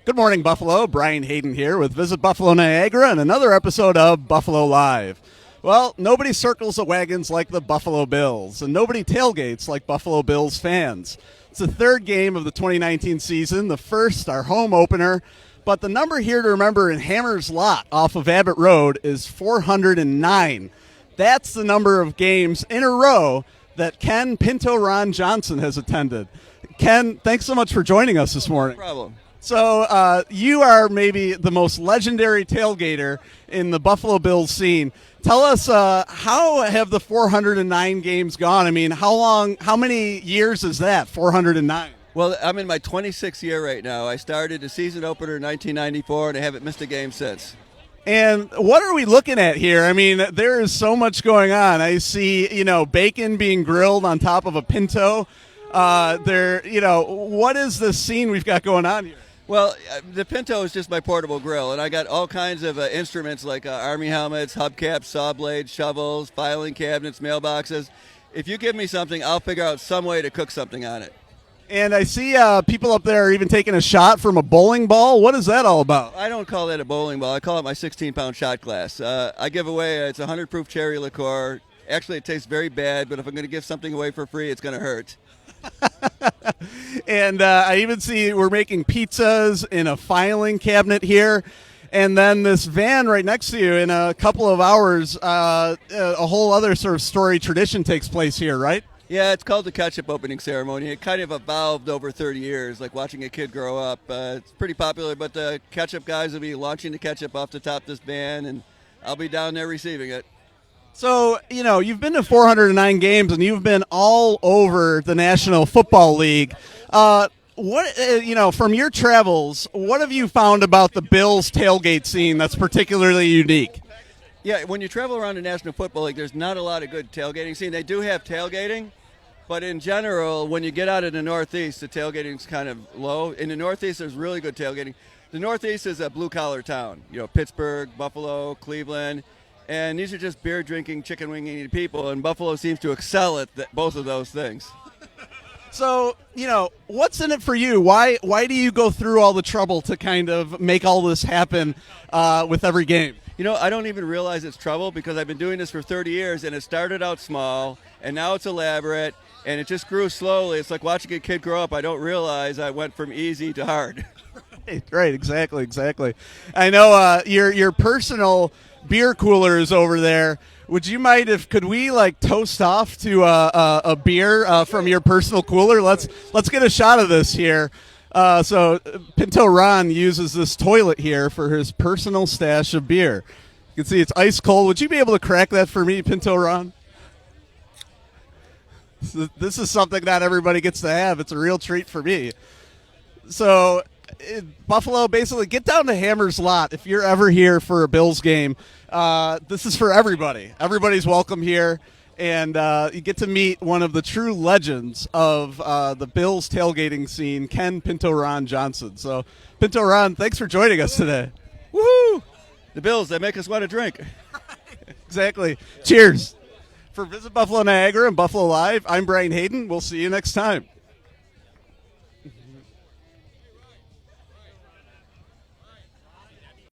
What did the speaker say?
Good morning, Buffalo. Brian Hayden here with Visit Buffalo Niagara and another episode of Buffalo Live. Well, nobody circles the wagons like the Buffalo Bills, and nobody tailgates like Buffalo Bills fans. It's the third game of the 2019 season, the first, our home opener, but the number here to remember in Hammer's Lot off of Abbott Road is 409. That's the number of games in a row that Ken Pinto Ron Johnson has attended. Ken, thanks so much for joining us this morning. No problem. So you are maybe the most legendary tailgater in the Buffalo Bills scene. Tell us, how have the 409 games gone? I mean, how many years is that, 409? Well, I'm in my 26th year right now. I started the season opener in 1994, and I haven't missed a game since. And what are we looking at here? I mean, there is so much going on. I see, bacon being grilled on top of a Pinto. What is this scene we've got going on here? Well, the Pinto is just my portable grill, and I got all kinds of instruments like Army helmets, hubcaps, saw blades, shovels, filing cabinets, mailboxes. If you give me something, I'll figure out some way to cook something on it. And I see people up there even taking a shot from a bowling ball. What is that all about? I don't call that a bowling ball. I call it my 16-pound shot glass. I give away, it's a 100-proof cherry liqueur. Actually, it tastes very bad, but if I'm going to give something away for free, it's going to hurt. And I even see we're making pizzas in a filing cabinet here. And then this van right next to you, in a couple of hours, a whole other sort of story tradition takes place here, right? Yeah, it's called the ketchup opening ceremony. It kind of evolved over 30 years, like watching a kid grow up. It's pretty popular, but the ketchup guys will be launching the ketchup off the top of this van, and I'll be down there receiving it. So, you've been to 409 games, and you've been all over the National Football League. From your travels, what have you found about the Bills tailgate scene that's particularly unique? Yeah, when you travel around the National Football League, there's not a lot of good tailgating scene. They do have tailgating, but in general, when you get out of the Northeast, the tailgating's kind of low. In the Northeast, there's really good tailgating. The Northeast is a blue-collar town. Pittsburgh, Buffalo, Cleveland. And these are just beer-drinking, chicken-wing-eating people, and Buffalo seems to excel at both of those things. So, what's in it for you? Why do you go through all the trouble to kind of make all this happen with every game? I don't even realize it's trouble because I've been doing this for 30 years, and it started out small, and now it's elaborate, and it just grew slowly. It's like watching a kid grow up. I don't realize I went from easy to hard. Right, exactly. I know your personal beer coolers over there. Would you mind could we toast off to a beer from your personal cooler? Let's get a shot of this here. So Pinto Ron uses this toilet here for his personal stash of beer. You can see it's ice cold. Would you be able to crack that for me, Pinto Ron? This is something not everybody gets to have. It's a real treat for me. So Buffalo, basically, get down to Hammer's Lot if you're ever here for a Bills game. This is for everybody. Everybody's welcome here, and you get to meet one of the true legends of the Bills tailgating scene, Ken Pinto Ron Johnson. So, Pinto Ron, thanks for joining us today. Woohoo! The Bills, they make us want to drink. Exactly. Cheers. For Visit Buffalo Niagara and Buffalo Live, I'm Brian Hayden. We'll see you next time.